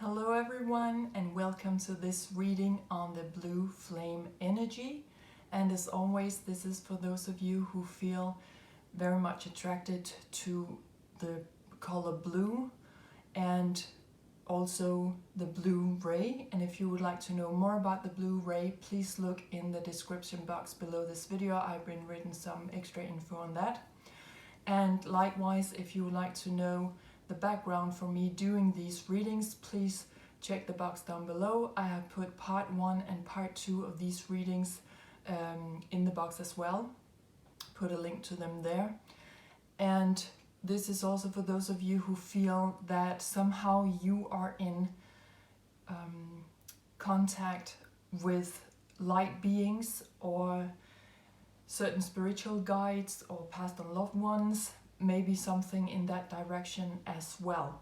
Hello everyone and welcome to this reading on the blue flame energy. And as always, this is for those of you who feel very much attracted to the color blue and also the blue ray. And if you would like to know more about the blue ray, please look in the description box below this video. I've been written some extra info on that. And likewise, if you would like to know the background for me doing these readings, please check the box down below. I have put part 1 and part 2 of these readings in the box as well. Put a link to them there. And this is also for those of you who feel that somehow you are in contact with light beings or certain spiritual guides or past and loved ones, maybe something in that direction as well.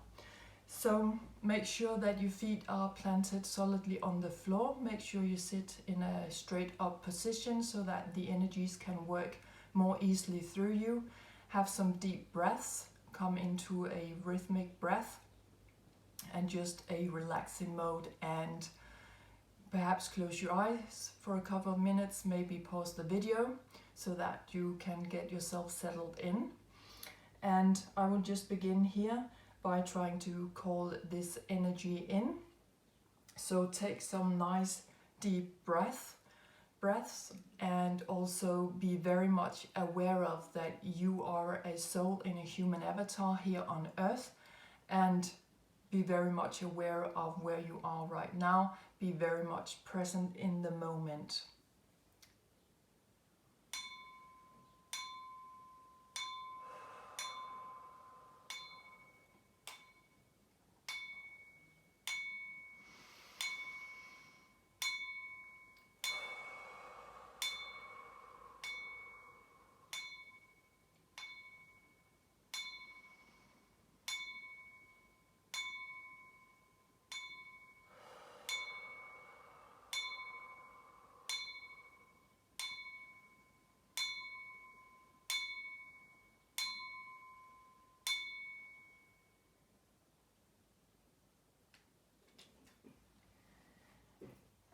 So make sure that your feet are planted solidly on the floor. Make sure you sit in a straight up position so that the energies can work more easily through you. Have some deep breaths, come into a rhythmic breath and just a relaxing mode, and perhaps close your eyes for a couple of minutes, maybe pause the video so that you can get yourself settled in. And I will just begin here by trying to call this energy in. So take some nice deep breaths and also be very much aware of that you are a soul in a human avatar here on earth, and be very much aware of where you are right now. Be very much present in the moment.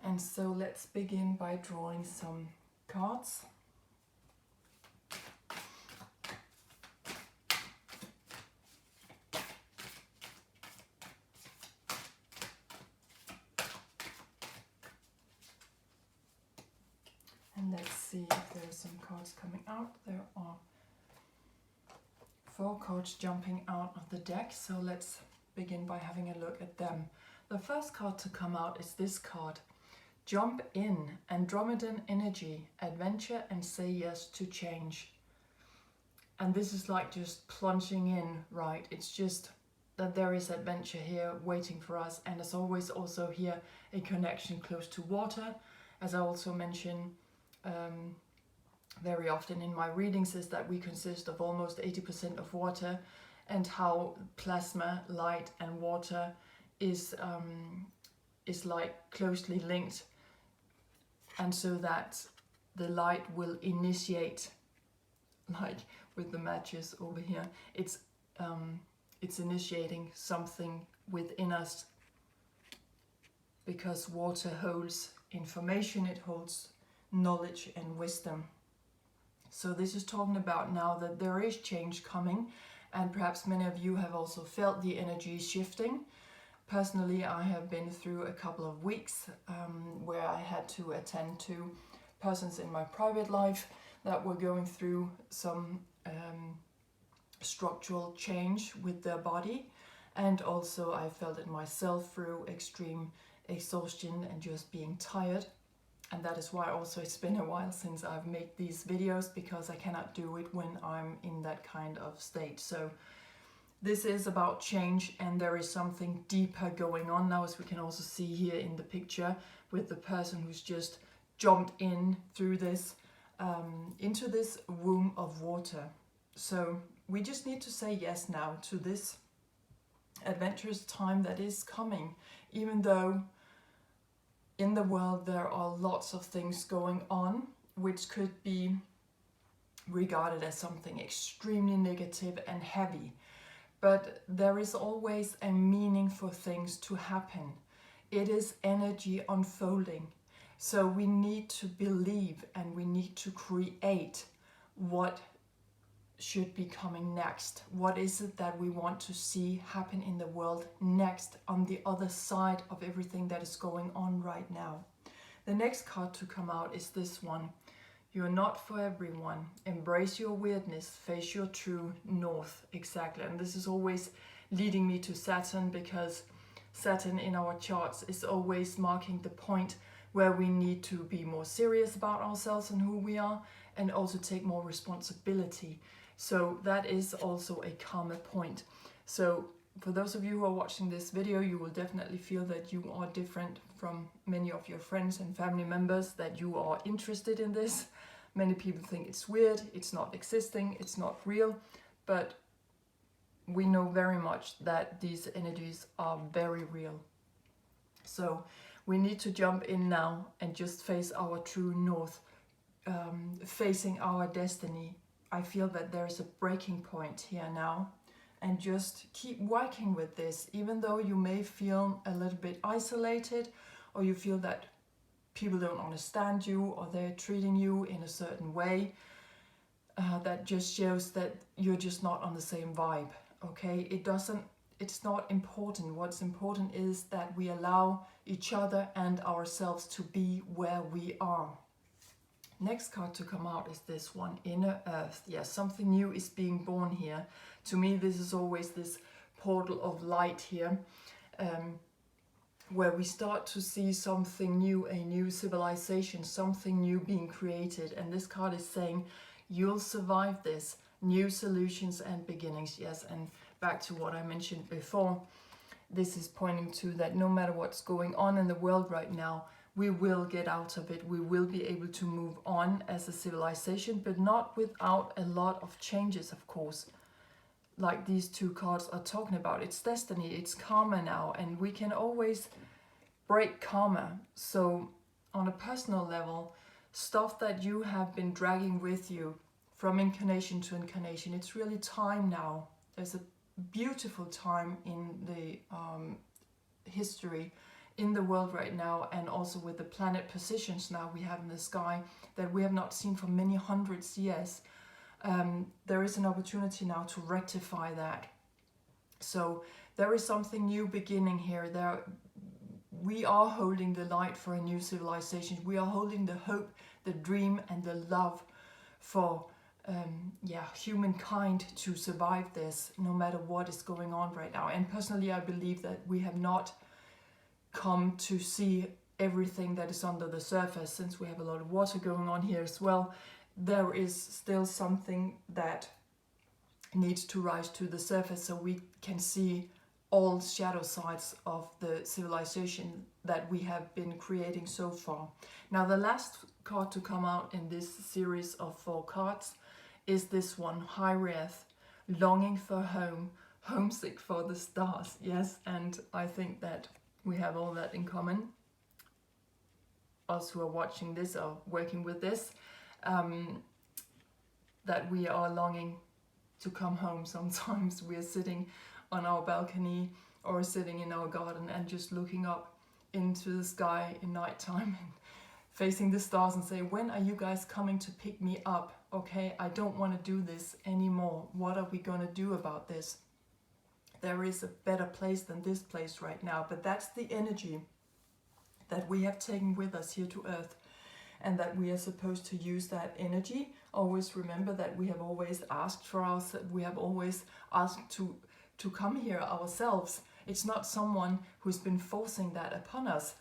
And so let's begin by drawing some cards. And let's see if there are some cards coming out. There are 4 cards jumping out of the deck, so let's begin by having a look at them. The first card to come out is this card. Jump in, Andromedan energy, adventure and say yes to change. And this is like just plunging in, right? It's just that there is adventure here waiting for us. And as always, also here a connection close to water. As I also mention very often in my readings, is that we consist of almost 80% of water, and how plasma, light and water is like closely linked. And so that the light will initiate, like with the matches over here, it's initiating something within us, because water holds information, it holds knowledge and wisdom. So this is talking about now that there is change coming, and perhaps many of you have also felt the energy shifting. Personally, I have been through a couple of weeks where I had to attend to persons in my private life that were going through some structural change with their body. And also I felt it myself through extreme exhaustion and just being tired. And that is why also it's been a while since I've made these videos, because I cannot do it when I'm in that kind of state. So this is about change, and there is something deeper going on now, as we can also see here in the picture with the person who's just jumped in through this, into this womb of water. So we just need to say yes now to this adventurous time that is coming, even though in the world there are lots of things going on which could be regarded as something extremely negative and heavy. but there is always a meaning for things to happen. It is energy unfolding. So we need to believe and we need to create what should be coming next. What is it that we want to see happen in the world next, on the other side of everything that is going on right now? The next card to come out is this one. You're not for everyone. Embrace your weirdness. Face your true north. Exactly. And this is always leading me to Saturn, because Saturn in our charts is always marking the point where we need to be more serious about ourselves and who we are, and also take more responsibility. So that is also a karma point. So for those of you who are watching this video, you will definitely feel that you are different from many of your friends and family members, that you are interested in this. Many people think it's weird, it's not existing, it's not real, but we know very much that these energies are very real. So we need to jump in now and just face our true north, facing our destiny. I feel that there is a breaking point here now, and just keep working with this, even though you may feel a little bit isolated, or you feel that people don't understand you, or they're treating you in a certain way. That just shows that you're just not on the same vibe, okay? It's not important. What's important is that we allow each other and ourselves to be where we are. Next card to come out is this one, Inner Earth. Yes, something new is being born here. To me, this is always this portal of light here, where we start to see something new, a new civilization, something new being created. And this card is saying, you'll survive this. New solutions and beginnings. Yes, and back to what I mentioned before, this is pointing to that no matter what's going on in the world right now, we will get out of it. We will be able to move on as a civilization, but not without a lot of changes, of course. Like these two cards are talking about. It's destiny, it's karma now, and we can always break karma. So on a personal level, stuff that you have been dragging with you from incarnation to incarnation, it's really time now. There's a beautiful time in the history in the world right now, and also with the planet positions now we have in the sky that we have not seen for many hundreds years. There is an opportunity now to rectify that. So there is something new beginning here. We are holding the light for a new civilization. We are holding the hope, the dream, and the love for humankind to survive this, no matter what is going on right now. And personally, I believe that we have not come to see everything that is under the surface, since we have a lot of water going on here as well. There is still something that needs to rise to the surface, so we can see all shadow sides of the civilization that we have been creating so far. Now, the last card to come out in this series of 4 cards is this one, Hawkyard, longing for home, homesick for the stars. Yes, and I think that we have all that in common. Us who are watching this or working with this, that we are longing to come home. Sometimes we are sitting on our balcony or sitting in our garden and just looking up into the sky in nighttime and facing the stars and say, when are you guys coming to pick me up? Okay, I don't want to do this anymore. What are we going to do about this? There is a better place than this place right now, but that's the energy that we have taken with us here to Earth, and that we are supposed to use that energy. Always remember that we have always asked for ourselves, we have always asked to come here ourselves. It's not someone who's been forcing that upon us.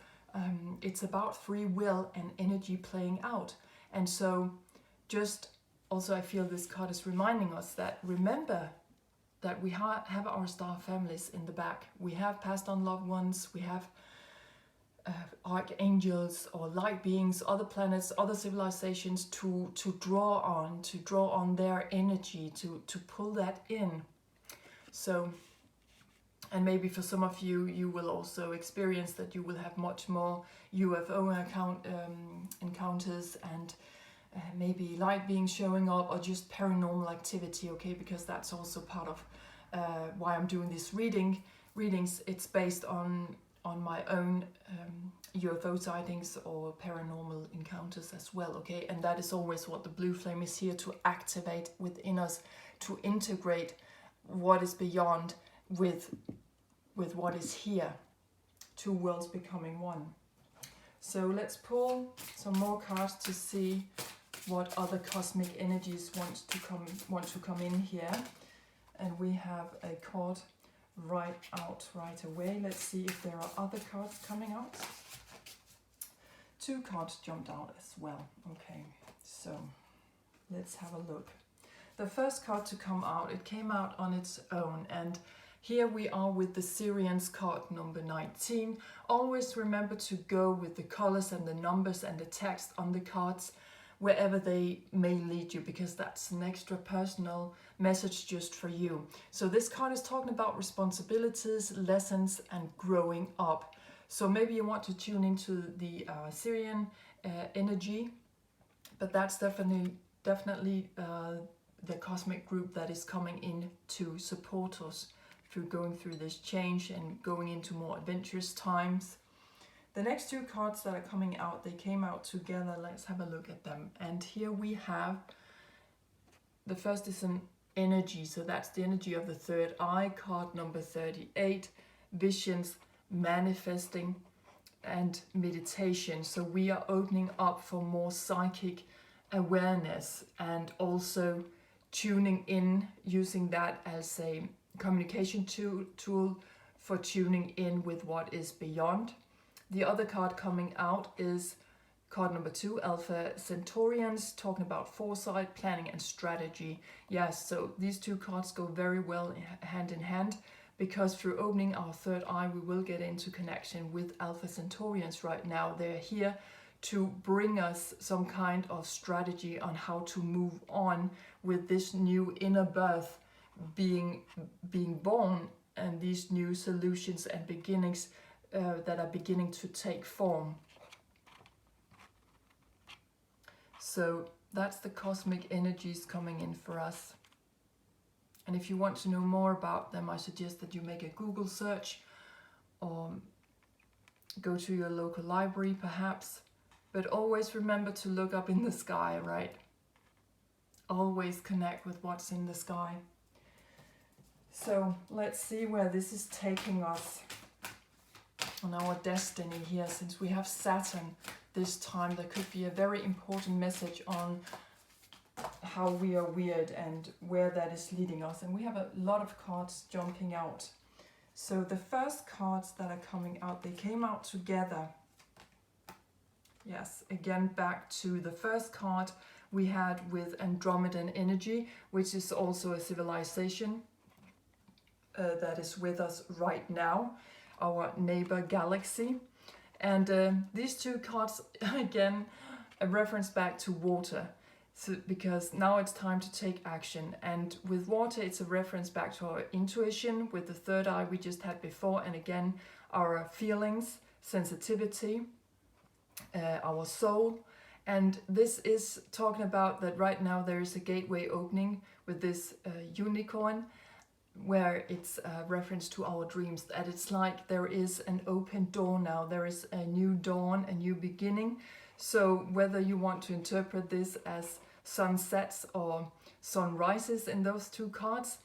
It's about free will and energy playing out. And so just also I feel this card is reminding us that remember that we have our star families in the back. We have passed on loved ones, we have archangels or light beings, other planets, other civilizations to draw on their energy, to pull that in. So, and maybe for some of you, you will also experience that you will have much more UFO encounters and maybe light beings showing up, or just paranormal activity, okay? Because that's also part of why I'm doing these readings. It's based on my own UFO sightings or paranormal encounters as well, okay? And that is always what the blue flame is here to activate within us, to integrate what is beyond with what is here. Two worlds becoming one. So let's pull some more cards to see what other cosmic energies want to come in here. And we have a card right away. Let's see if there are other cards coming out. Two cards jumped out as well. Okay, so let's have a look. The first card to come out, it came out on its own, and here we are with the Syrian's card number 19. Always remember to go with the colors and the numbers and the text on the cards wherever they may lead you, because that's an extra personal message just for you. So this card is talking about responsibilities, lessons, and growing up. So maybe you want to tune into the Syrian energy, but that's definitely the cosmic group that is coming in to support us through going through this change and going into more adventurous times. The next two cards that are coming out, they came out together. Let's have a look at them. And here we have, the first is an energy. So that's the energy of the third eye, card number 38, visions, manifesting, and meditation. So we are opening up for more psychic awareness and also tuning in, using that as a communication tool for tuning in with what is beyond. The other card coming out is card number 2, Alpha Centaurians, talking about foresight, planning, and strategy. Yes, so these two cards go very well hand in hand, because through opening our third eye, we will get into connection with Alpha Centaurians right now. They're here to bring us some kind of strategy on how to move on with this new inner birth being born, and these new solutions and beginnings that are beginning to take form. So that's the cosmic energies coming in for us. And if you want to know more about them, I suggest that you make a Google search or go to your local library perhaps. But always remember to look up in the sky, right? Always connect with what's in the sky. So let's see where this is taking us on our destiny here. Since we have Saturn this time, there could be a very important message on how we are weird and where that is leading us. And we have a lot of cards jumping out. So the first cards that are coming out, they came out together. Yes, again back to the first card we had with Andromedan energy, which is also a civilization that is with us right now, our neighbor galaxy. And these two cards, again, a reference back to water. So, because now it's time to take action. And with water, it's a reference back to our intuition with the third eye we just had before. And again, our feelings, sensitivity, our soul. And this is talking about that right now there is a gateway opening with this unicorn, where it's a reference to our dreams, that it's like there is an open door now, there is a new dawn, a new beginning. So whether you want to interpret this as sunsets or sunrises in those two cards,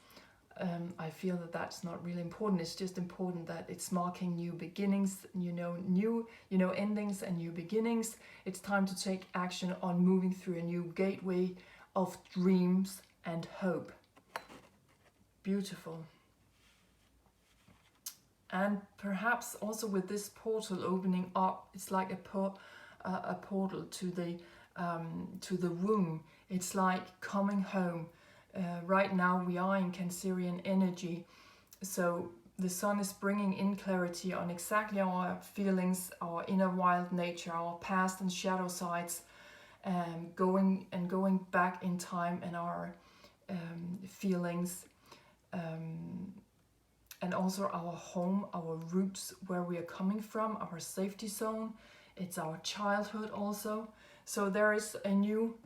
I feel that that's not really important. It's just important that it's marking new beginnings, new endings and new beginnings. It's time to take action on moving through a new gateway of dreams and hope. Beautiful. And perhaps also with this portal opening up, it's like a portal to the womb. It's like coming home. Right now we are in Cancerian energy, so the sun is bringing in clarity on exactly our feelings, our inner wild nature, our past and shadow sides, going back in time, and our feelings, and also our home, our roots, where we are coming from, our safety zone. It's our childhood also. So there is a new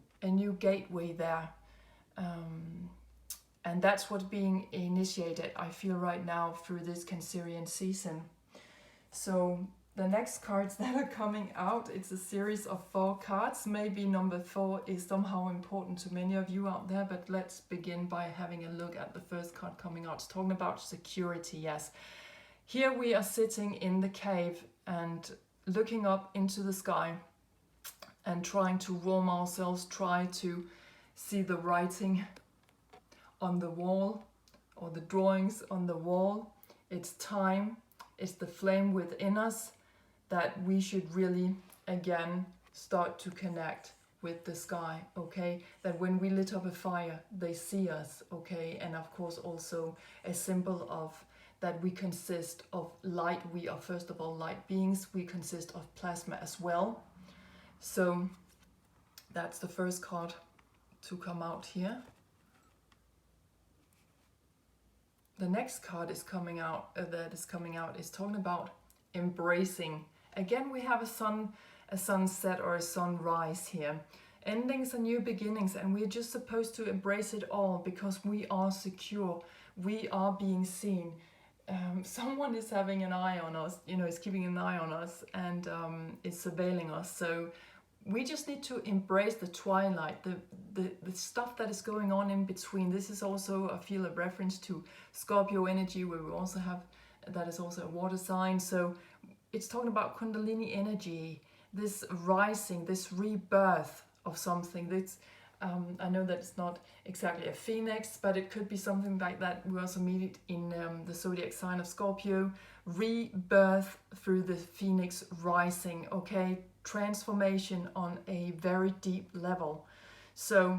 gateway there. And that's what's being initiated, I feel, right now through this Cancerian season. So the next cards that are coming out, it's a series of 4 cards. Maybe number 4 is somehow important to many of you out there, but let's begin by having a look at the first card coming out. It's talking about security, yes. Here we are sitting in the cave and looking up into the sky and trying to warm ourselves, try to see the writing on the wall or the drawings on the wall. It's time, it's the flame within us that we should really again start to connect with the sky, okay? That when we lit up a fire, they see us, okay? And of course also a symbol of that we consist of light. We are first of all light beings. We consist of plasma as well. So that's the first card to come out here. The next card is coming out, is talking about embracing. Again, we have a sunset or a sunrise here. Endings and new beginnings, and we're just supposed to embrace it all because we are secure. We are being seen. Someone is having an eye on us, is keeping an eye on us and is surveilling us. So we just need to embrace the twilight, the stuff that is going on in between. This is also, I feel, a reference to Scorpio energy, where we also have, that is also a water sign. So it's talking about Kundalini energy, this rising, this rebirth of something. That's, I know that it's not exactly a phoenix, but it could be something like that. We also meet it in the zodiac sign of Scorpio. Rebirth through the phoenix rising, okay? Transformation on a very deep level. So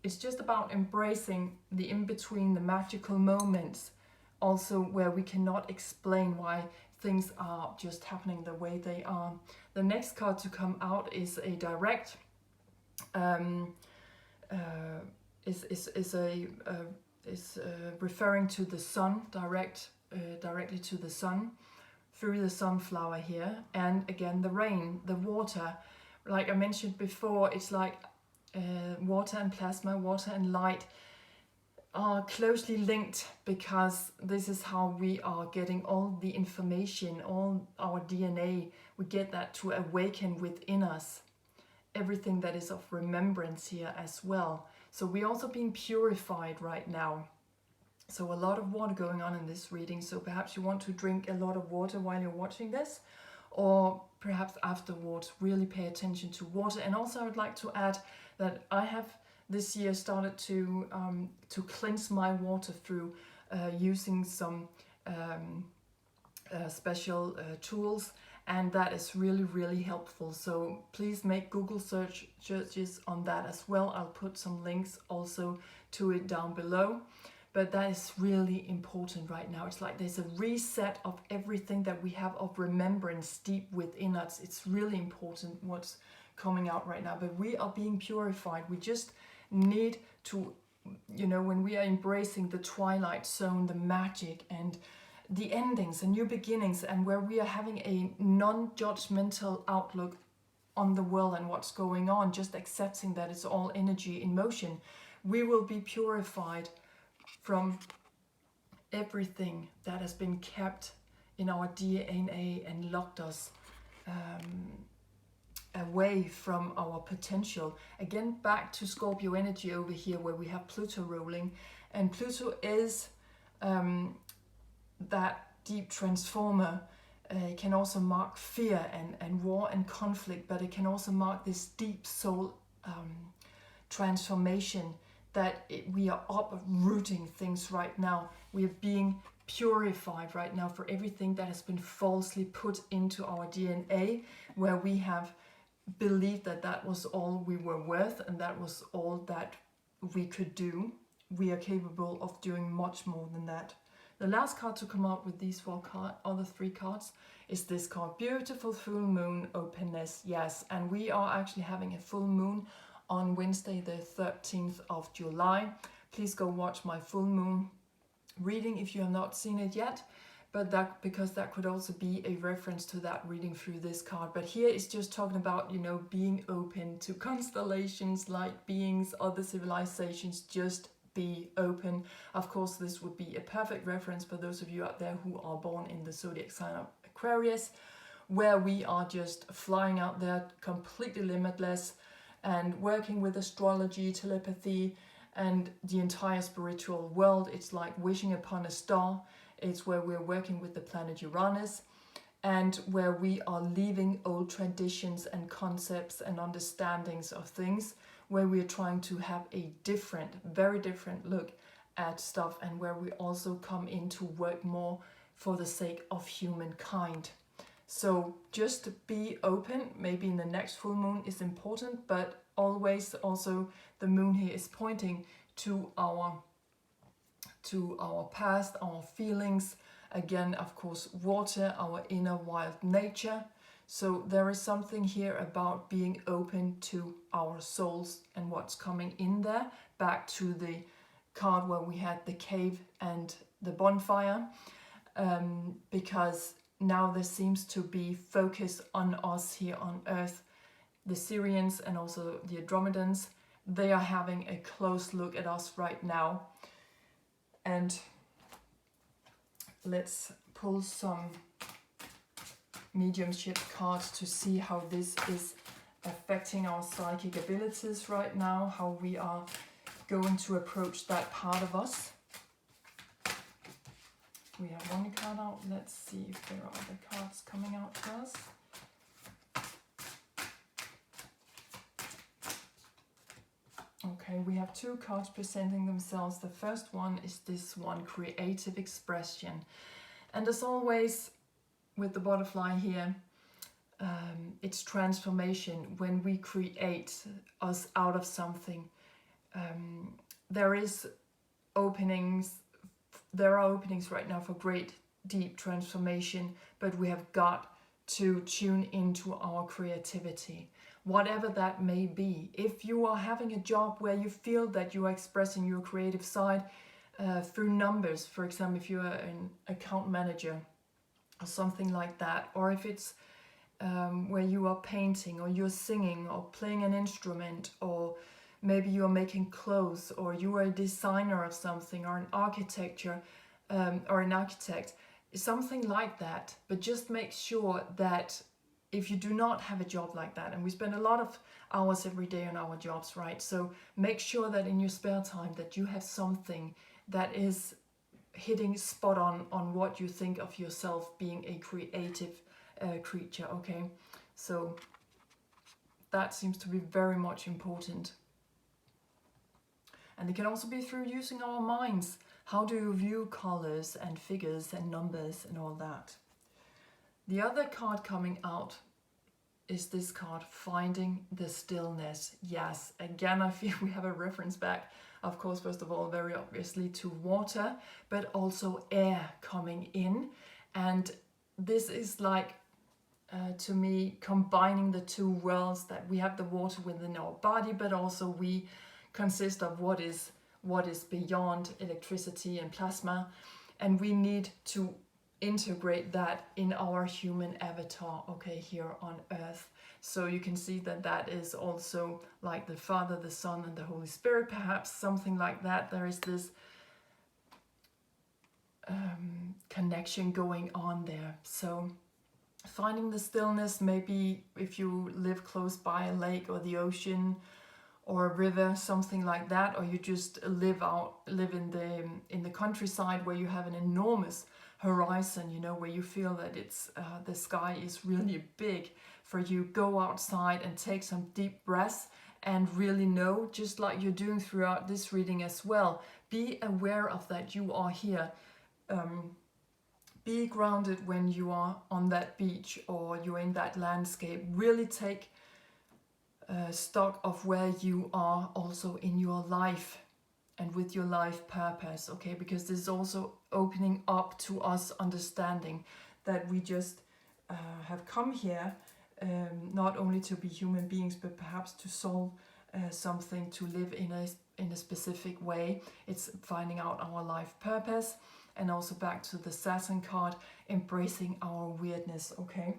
it's just about embracing the in-between, the magical moments, also where we cannot explain why things are just happening the way they are. The next card to come out is a direct is referring to the sun, directly to the sun, through the sunflower here, and again the rain, the water. Like I mentioned before, it's like water and plasma, water and light are closely linked, because this is how we are getting all the information, all our DNA. We get that to awaken within us everything that is of remembrance here as well. So we're also being purified right now. So a lot of water going on in this reading. So perhaps you want to drink a lot of water while you're watching this, or perhaps afterwards really pay attention to water. And also I would like to add that I have this year started to cleanse my water through using some special tools, and that is really helpful. So please make Google searches on that as well. I'll put some links also to it down below. But that is really important right now. It's like there's a reset of everything that we have of remembrance deep within us. It's really important what's coming out right now. But we are being purified. We just need to, when we are embracing the twilight zone, the magic and the endings and new beginnings, and where we are having a non-judgmental outlook on the world and what's going on, just accepting that it's all energy in motion, we will be purified from everything that has been kept in our DNA and locked us away from our potential. Again, back to Scorpio energy over here, where we have Pluto ruling, and Pluto is that deep transformer. It can also mark fear and war and conflict, but it can also mark this deep soul transformation, that we are uprooting things right now. We are being purified right now for everything that has been falsely put into our DNA, where we have believed that that was all we were worth and that was all that we could do. We are capable of doing much more than that. The last card to come out with these other 3 cards is this card, Beautiful Full Moon Openness. Yes, and we are actually having a full moon on Wednesday the 13th of July. Please go watch my full moon reading if you have not seen it yet, but because that could also be a reference to that reading through this card. But here it's just talking about, being open to constellations, light beings, other civilizations, just be open. Of course, this would be a perfect reference for those of you out there who are born in the zodiac sign of Aquarius, where we are just flying out there completely limitless and working with astrology, telepathy, and the entire spiritual world. It's like wishing upon a star. It's where we're working with the planet Uranus, and where we are leaving old traditions and concepts and understandings of things, where we're trying to have a different, very different look at stuff, and where we also come in to work more for the sake of humankind. So just be open. Maybe in the next full moon is important, but always also the moon here is pointing to our past, our feelings. Again, of course, water, our inner wild nature. So there is something here about being open to our souls and what's coming in there. Back to the card where we had the cave and the bonfire, because now there seems to be focus on us here on Earth. The Syrians and also the Andromedans, they are having a close look at us right now. And let's pull some mediumship cards to see how this is affecting our psychic abilities right now, how we are going to approach that part of us. We have one card out. Let's see if there are other cards coming out to us. Okay, we have two cards presenting themselves. The first one is this one, creative expression. And as always, with the butterfly here, it's transformation. When we create us out of something, there are openings right now for great deep transformation, but we have got to tune into our creativity, whatever that may be. If you are having a job where you feel that you are expressing your creative side through numbers, for example, if you are an account manager or something like that, or if it's where you are painting or you're singing or playing an instrument, or maybe you're making clothes, or you are a designer of something, or an architecture or an architect, something like that. But just make sure that if you do not have a job like that, and we spend a lot of hours every day on our jobs, right? So make sure that in your spare time that you have something that is hitting spot on what you think of yourself being a creative creature, okay? So that seems to be very much important. And it can also be through using our minds. How do you view colors and figures and numbers and all that? The other card coming out is this card, Finding the Stillness. Yes, again, I feel we have a reference back, of course, first of all, very obviously to water, but also air coming in. And this is like, to me, combining the two worlds, that we have the water within our body, but also we consist of what is beyond electricity and plasma, and we need to integrate that in our human avatar, okay, here on Earth. So you can see that that is also like the Father, the Son, and the Holy Spirit, perhaps something like that. There is this connection going on there. So finding the stillness, maybe if you live close by a lake or the ocean or a river, something like that, or you just live in the countryside where you have an enormous horizon, you know, where you feel that it's the sky is really big for you. Go outside and take some deep breaths and really know, just like you're doing throughout this reading as well, be aware of that you are here. Be grounded when you are on that beach or you're in that landscape. Really take stock of where you are also in your life and with your life purpose, okay? Because this is also opening up to us understanding that we just have come here not only to be human beings, but perhaps to solve something, to live in a specific way. It's finding out our life purpose, and also back to the Saturn card, embracing our weirdness, okay?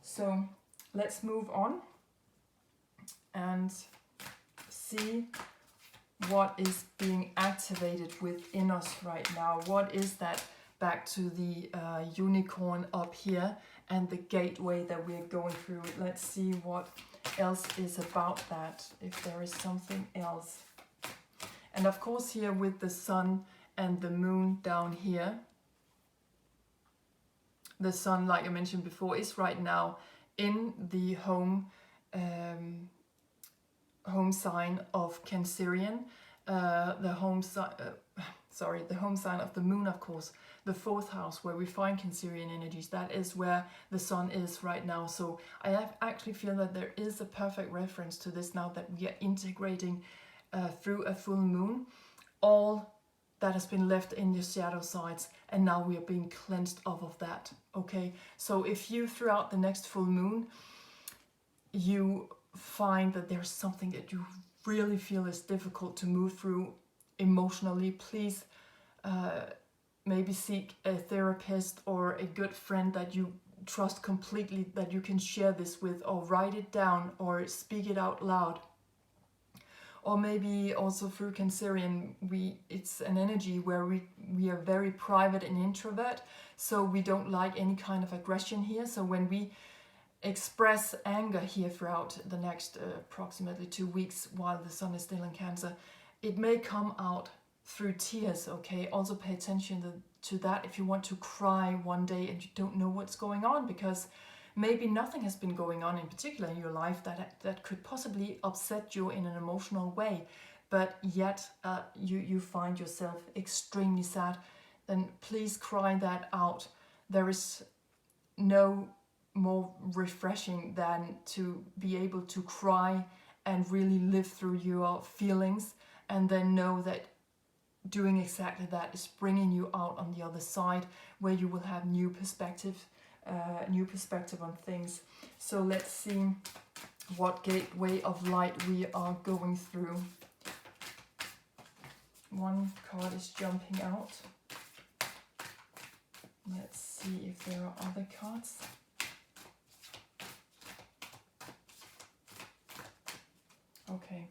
So let's move on and see what is being activated within us right now. What is that? Back to the unicorn up here and the gateway that we're going through. Let's see what else is about that, if there is something else. And of course here with the sun and the moon down here, the sun, like I mentioned before, is right now in the home sign of Cancerian, the home sign of the moon, of course, the 4th house where we find Cancerian energies. That is where the sun is right now. So I actually feel that there is a perfect reference to this now, that we are integrating through a full moon all that has been left in your shadow sides, and now we are being cleansed of that. Okay, so if you throughout the next full moon you find that there's something that you really feel is difficult to move through emotionally, please maybe seek a therapist or a good friend that you trust completely, that you can share this with, or write it down or speak it out loud. Or maybe also through Cancerian, it's an energy where we are very private and introvert, so we don't like any kind of aggression here. So when we express anger here throughout the next approximately 2 weeks while the sun is still in Cancer, it may come out through tears, okay? Also pay attention to that if you want to cry one day and you don't know what's going on, because maybe nothing has been going on in particular in your life that could possibly upset you in an emotional way, but yet you find yourself extremely sad. Then please cry that out. There is no more refreshing than to be able to cry and really live through your feelings, and then know that doing exactly that is bringing you out on the other side, where you will have new perspective on things. So let's see what gateway of light we are going through. One card is jumping out. Let's see if there are other cards. Okay,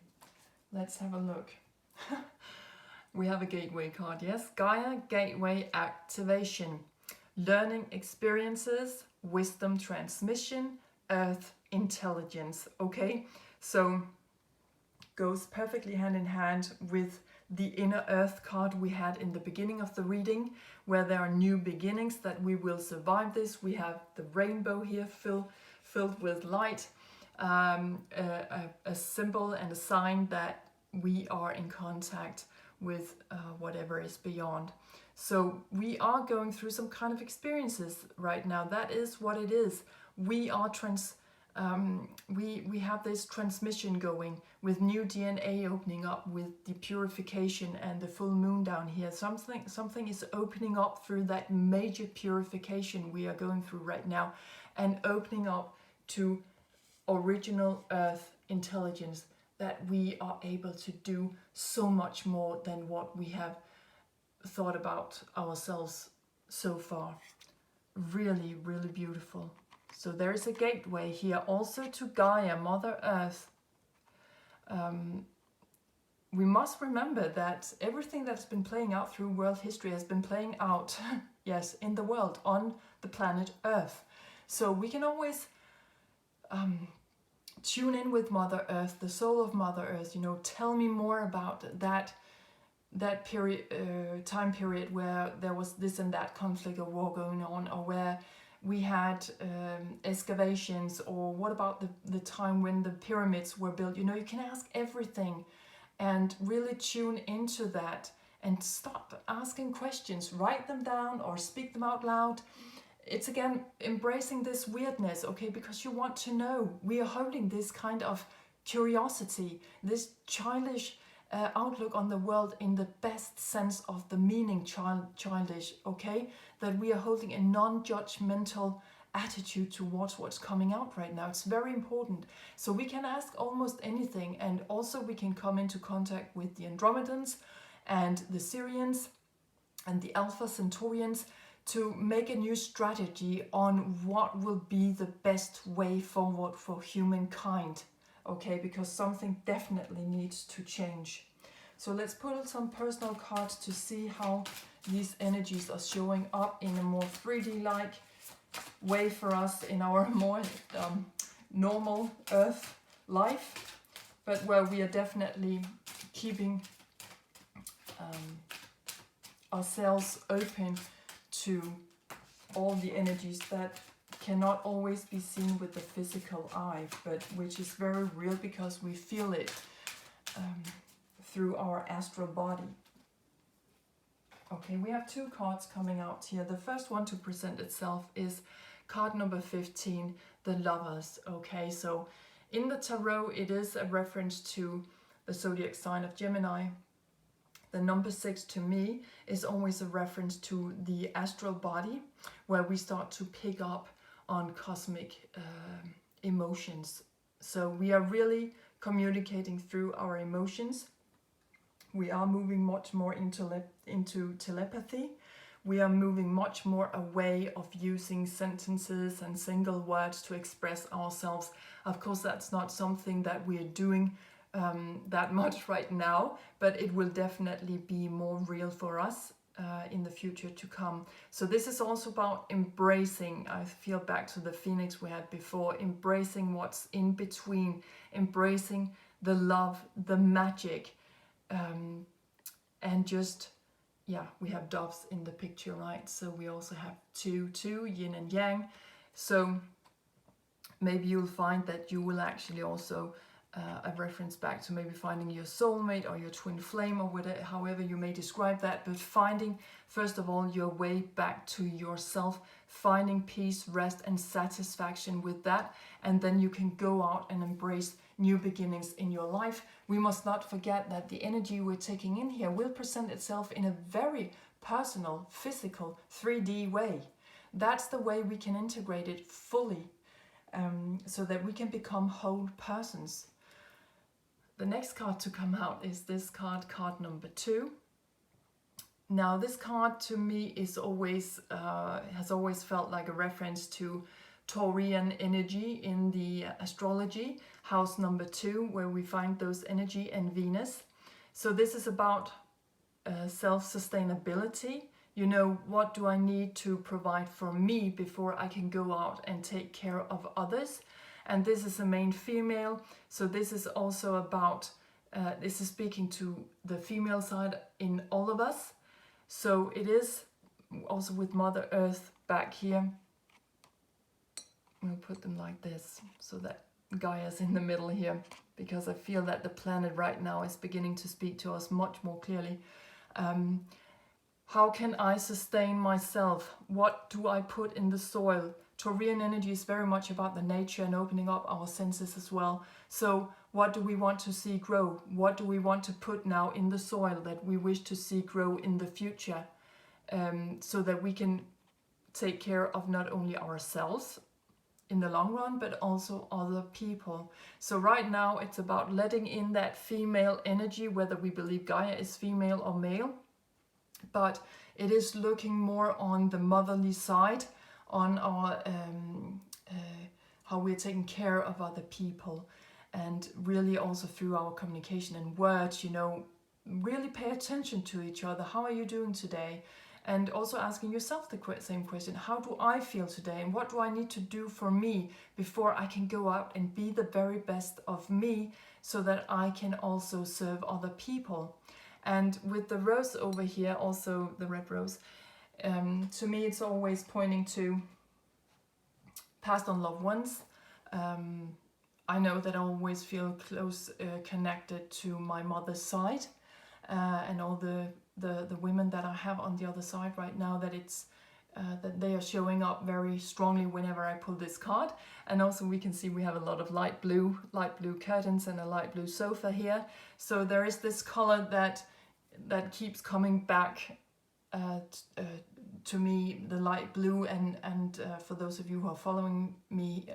let's have a look. We have a gateway card, yes. Gaia Gateway Activation. Learning experiences, wisdom transmission, earth intelligence. Okay, so goes perfectly hand in hand with the inner earth card we had in the beginning of the reading, where there are new beginnings, that we will survive this. We have the rainbow here filled with light, a symbol and a sign that we are in contact with whatever is beyond. So we are going through some kind of experiences right now. That is what it is. We are we have this transmission going with new DNA opening up, with the purification and the full moon down here. Something is opening up through that major purification we are going through right now, and opening up to original earth intelligence, that we are able to do so much more than what we have thought about ourselves so far. Really, really beautiful. So there is a gateway here also to Gaia, Mother Earth. We must remember that everything that's been playing out through world history has been playing out, yes, in the world, on the planet Earth. So we can always tune in with Mother Earth, the soul of Mother Earth. You know, tell me more about that period, time period where there was this and that conflict or war going on, or where we had excavations, or what about the time when the pyramids were built. You know, you can ask everything and really tune into that and start asking questions. Write them down or speak them out loud. It's again embracing this weirdness, okay, because you want to know. We are holding this kind of curiosity, this childish outlook on the world, in the best sense of the meaning, childish, okay, that we are holding a non-judgmental attitude towards what's coming out right now. It's very important. So we can ask almost anything, and also we can come into contact with the Andromedans and the Syrians and the Alpha Centaurians to make a new strategy on what will be the best way forward for humankind. Okay, because something definitely needs to change. So let's pull some personal cards to see how these energies are showing up in a more 3D-like way for us in our more normal Earth life, but where we are definitely keeping ourselves open to all the energies that cannot always be seen with the physical eye, but which is very real because we feel it through our astral body. Okay, we have two cards coming out here. The first one to present itself is card number 15, the Lovers. Okay, so in the tarot, it is a reference to the zodiac sign of Gemini. The number 6 to me is always a reference to the astral body, where we start to pick up on cosmic emotions. So we are really communicating through our emotions. We are moving much more into telepathy. We are moving much more away of using sentences and single words to express ourselves. Of course, that's not something that we are doing that much right now, but it will definitely be more real for us in the future to come. So this is also about embracing, I feel back to the Phoenix we had before, embracing what's in between, embracing the love, the magic, and just, yeah, we have doves in the picture, right? So we also have two, yin and yang. So maybe you'll find that you will actually also a reference back to maybe finding your soulmate or your twin flame or whatever, however you may describe that, but finding first of all your way back to yourself, finding peace, rest and satisfaction with that, and then you can go out and embrace new beginnings in your life. We must not forget that the energy we're taking in here will present itself in a very personal, physical, 3D way. That's the way we can integrate it fully, so that we can become whole persons. The next card to come out is this card, card number 2. Now this card to me is always has always felt like a reference to Taurian energy in the astrology, house number 2, where we find those energy and Venus. So this is about self-sustainability. You know, what do I need to provide for me before I can go out and take care of others? And this is a main female, so this is also about, this is speaking to the female side in all of us. So it is also with Mother Earth back here. We'll put them like this, so that Gaia's in the middle here, because I feel that the planet right now is beginning to speak to us much more clearly. How can I sustain myself? What do I put in the soil? Taurian energy is very much about the nature and opening up our senses as well. So what do we want to see grow? What do we want to put now in the soil that we wish to see grow in the future? So that we can take care of not only ourselves in the long run, but also other people. So right now it's about letting in that female energy, whether we believe Gaia is female or male. But it is looking more on the motherly side, on our how we're taking care of other people, and really also through our communication and words, you know, really pay attention to each other. How are you doing today? And also asking yourself the same question, how do I feel today, and what do I need to do for me before I can go out and be the very best of me, so that I can also serve other people. And with the rose over here, also the red rose, to me it's always pointing to past on loved ones. I know that I always feel close, connected to my mother's side, and all the women that I have on the other side right now, that it's that they are showing up very strongly whenever I pull this card. And also we can see we have a lot of light blue curtains and a light blue sofa here. So there is this color that keeps coming back to me, the light blue, and for those of you who are following me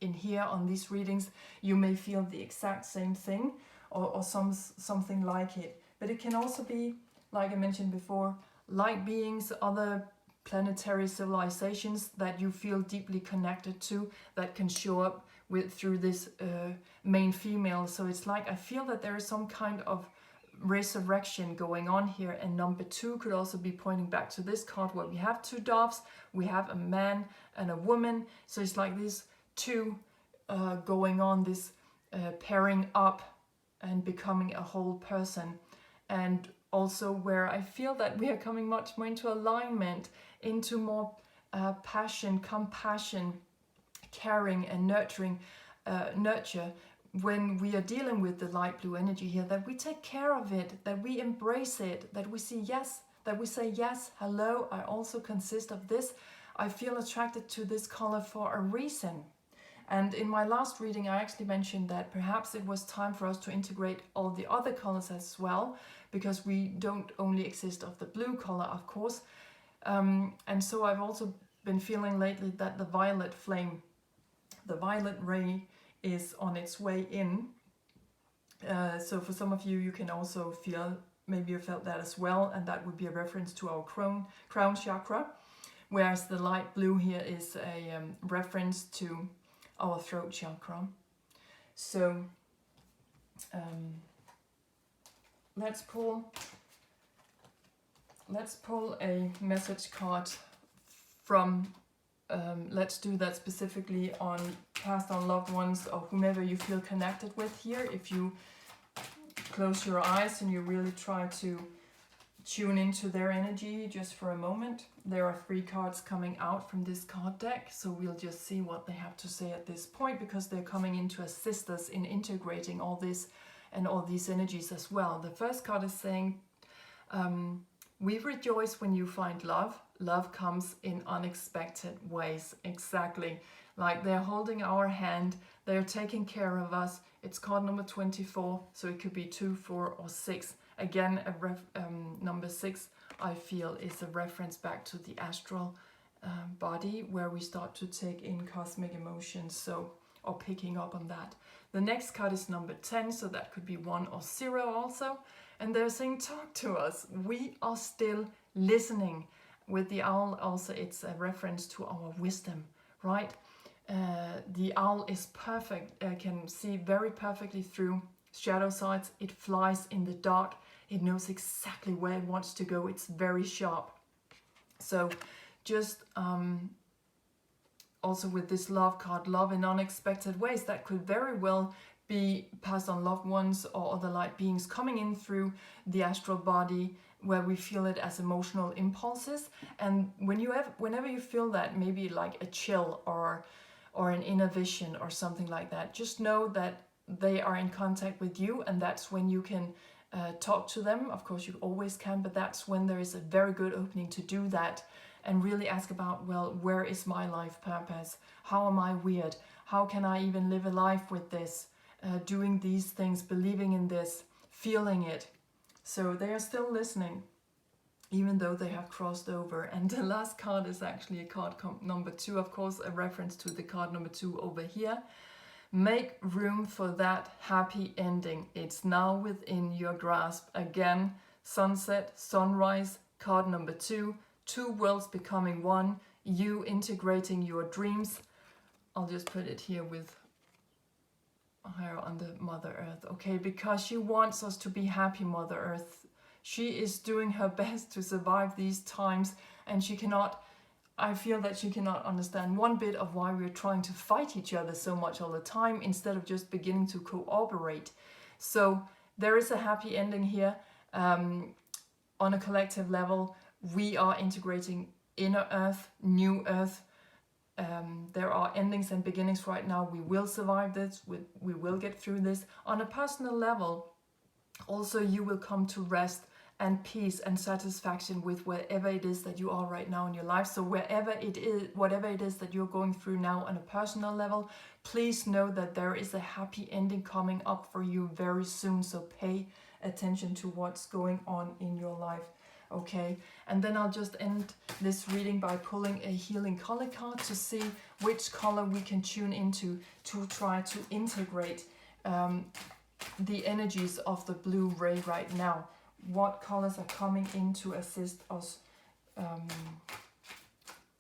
in here on these readings, you may feel the exact same thing, or something like it. But it can also be, like I mentioned before, light beings, other planetary civilizations that you feel deeply connected to, that can show up through this main female. So it's like I feel that there is some kind of resurrection going on here, and number 2 could also be pointing back to this card where we have 2 doves, we have a man and a woman, so it's like these 2 going on, this pairing up and becoming a whole person. And also where I feel that we are coming much more into alignment, into more passion, compassion, caring and nurture, when we are dealing with the light blue energy here, that we take care of it, that we embrace it, that we say yes, hello, I also consist of this. I feel attracted to this color for a reason. And in my last reading, I actually mentioned that perhaps it was time for us to integrate all the other colors as well, because we don't only exist of the blue color, of course. And so I've also been feeling lately that the violet flame, the violet ray, is on its way in. So for some of you, you can also feel, maybe you felt that as well, and that would be a reference to our crown chakra, whereas the light blue here is a reference to our throat chakra. So let's pull a message card from let's do that specifically on past on loved ones or whomever you feel connected with here. If you close your eyes and you really try to tune into their energy just for a moment. There are 3 cards coming out from this card deck, so we'll just see what they have to say at this point, because they're coming in to assist us in integrating all this and all these energies as well. The first card is saying, we rejoice when you find love. Love comes in unexpected ways. Exactly. Like they're holding our hand, they're taking care of us. It's card number 24, so it could be 2, 4, or 6. Again, number 6, I feel, is a reference back to the astral body, where we start to take in cosmic emotions, so, or picking up on that. The next card is number 10, so that could be 1 or 0 also. And they're saying, talk to us. We are still listening. With the owl also, it's a reference to our wisdom, right? The owl is perfect, can see very perfectly through shadow sides. It flies in the dark. It knows exactly where it wants to go. It's very sharp. So just also with this love card, love in unexpected ways, that could very well be passed on loved ones or other light beings coming in through the astral body, where we feel it as emotional impulses. And whenever you feel that, maybe like a chill or an inner vision or something like that, just know that they are in contact with you, and that's when you can talk to them. Of course, you always can, but that's when there is a very good opening to do that and really ask about, well, where is my life purpose? How am I weird? How can I even live a life with this? Doing these things, believing in this, feeling it. So they are still listening, even though they have crossed over. And the last card is actually a card number 2, of course, a reference to the card number 2 over here. Make room for that happy ending. It's now within your grasp. Again, sunset, sunrise, card number 2, 2 worlds becoming one, you integrating your dreams. I'll just put it here with her on the Mother Earth, okay? Because she wants us to be happy, Mother Earth. She is doing her best to survive these times, and she cannot, I feel that she cannot understand one bit of why we're trying to fight each other so much all the time, instead of just beginning to cooperate. So there is a happy ending here. On a collective level, we are integrating inner Earth, new Earth. There are endings and beginnings right now. We will survive this. We will get through this. On a personal level, also you will come to rest and peace and satisfaction with wherever it is that you are right now in your life. So wherever it is, whatever it is that you're going through now on a personal level, please know that there is a happy ending coming up for you very soon. So pay attention to what's going on in your life. Okay, and then I'll just end this reading by pulling a healing color card to see which color we can tune into to try to integrate the energies of the blue ray right now. What colors are coming in to assist us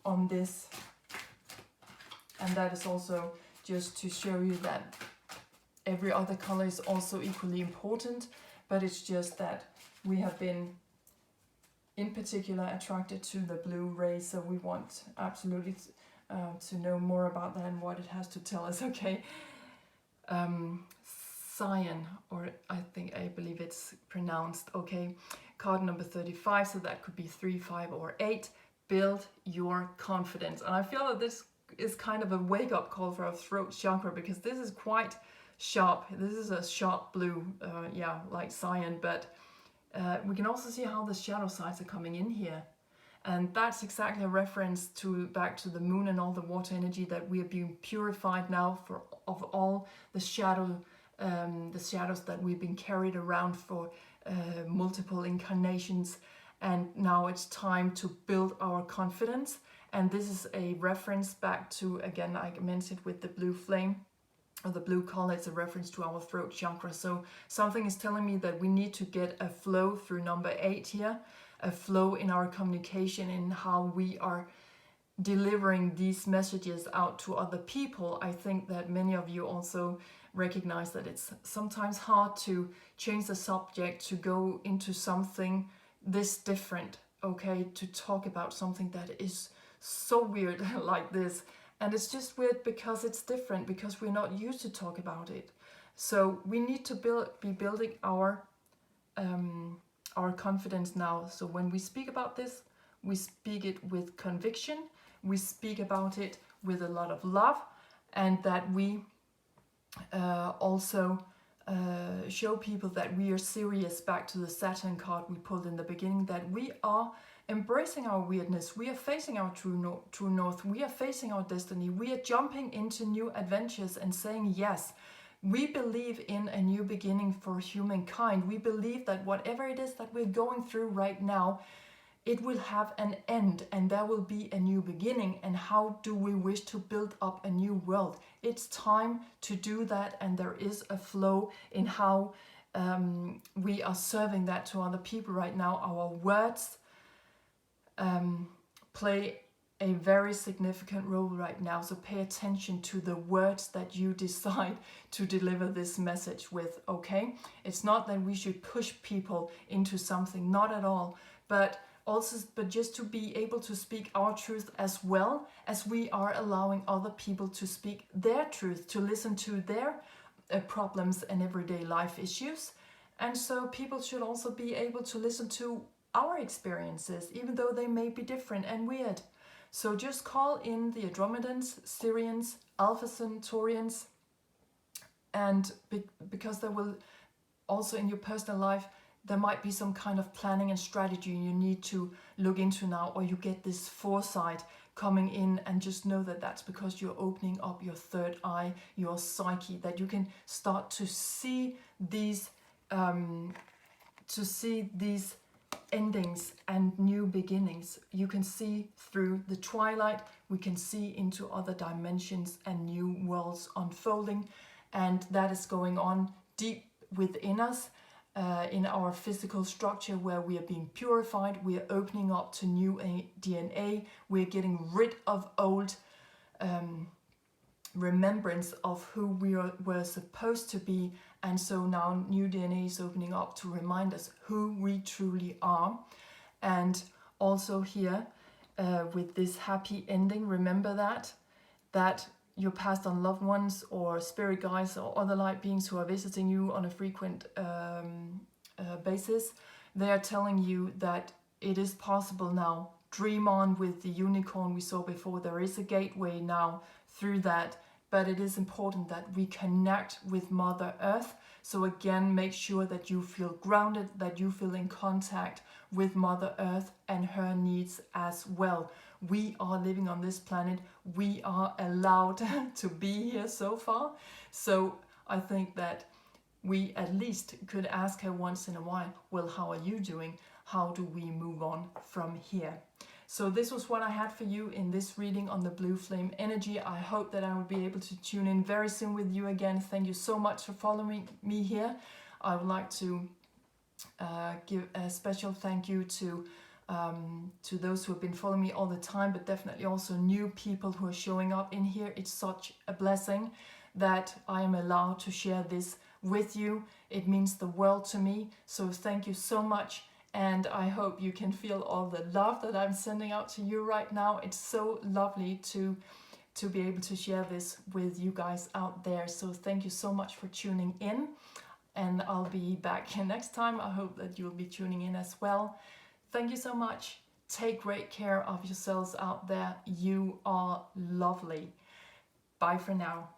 on this? And that is also just to show you that every other color is also equally important, but it's just that we have been in particular attracted to the blue rays, so we want absolutely to know more about that and what it has to tell us. Okay, Cyan, or I believe it's pronounced, okay, card number 35, so that could be 3, 5 or 8. Build your confidence. And I feel that this is kind of a wake-up call for our throat chakra, because this is quite sharp. This is a sharp blue, yeah, like cyan, but we can also see how the shadow sides are coming in here. And that's exactly a reference to back to the moon and all the water energy, that we are being purified now of all the shadows that we've been carried around for multiple incarnations. And now it's time to build our confidence. And this is a reference back to, again, I mentioned with the blue flame, or the blue color, it's a reference to our throat chakra. So something is telling me that we need to get a flow through number 8 here, a flow in our communication, in how we are delivering these messages out to other people. I think that many of you also recognize that it's sometimes hard to change the subject, to go into something this different, okay, to talk about something that is so weird like this. And it's just weird because it's different, because we're not used to talk about it. So we need to be building our confidence now. So when we speak about this, we speak it with conviction, we speak about it with a lot of love, and that we also show people that we are serious, back to the Saturn card we pulled in the beginning, that we are embracing our weirdness, we are facing our true north, we are facing our destiny, we are jumping into new adventures and saying yes. We believe in a new beginning for humankind. We believe that whatever it is that we're going through right now, it will have an end, and there will be a new beginning. And how do we wish to build up a new world? It's time to do that, and there is a flow in how we are serving that to other people right now. Our words play a very significant role right now, so pay attention to the words that you decide to deliver this message with, okay? It's not that we should push people into something, not at all, but just to be able to speak our truth, as well as we are allowing other people to speak their truth, to listen to their problems and everyday life issues. And so people should also be able to listen to our experiences, even though they may be different and weird. So just call in the Andromedans, Sirians, Alpha Centaurians, and because there will also in your personal life, there might be some kind of planning and strategy you need to look into now, or you get this foresight coming in, and just know that that's because you're opening up your third eye, your psyche, that you can start to see these endings and new beginnings. You can see through the twilight, we can see into other dimensions and new worlds unfolding, and that is going on deep within us, in our physical structure, where we are being purified, we are opening up to new DNA, we're getting rid of old remembrance of who we were supposed to be, and so now new DNA is opening up to remind us who we truly are. And also here with this happy ending, remember that your past on loved ones or spirit guides or other light beings who are visiting you on a frequent basis, they are telling you that it is possible now. Dream on with the unicorn we saw before. There is a gateway now through that, but it is important that we connect with Mother Earth. So again, make sure that you feel grounded, that you feel in contact with Mother Earth and her needs as well. We are living on this planet. We are allowed to be here so far. So I think that we at least could ask her once in a while, well, how are you doing? How do we move on from here? So this was what I had for you in this reading on the blue flame energy. I hope that I will be able to tune in very soon with you again. Thank you so much for following me here. I would like to give a special thank you to those who have been following me all the time, but definitely also new people who are showing up in here. It's such a blessing that I am allowed to share this with you. It means the world to me. So thank you so much. And I hope you can feel all the love that I'm sending out to you right now. It's so lovely to be able to share this with you guys out there. So thank you so much for tuning in. And I'll be back here next time. I hope that you'll be tuning in as well. Thank you so much. Take great care of yourselves out there. You are lovely. Bye for now.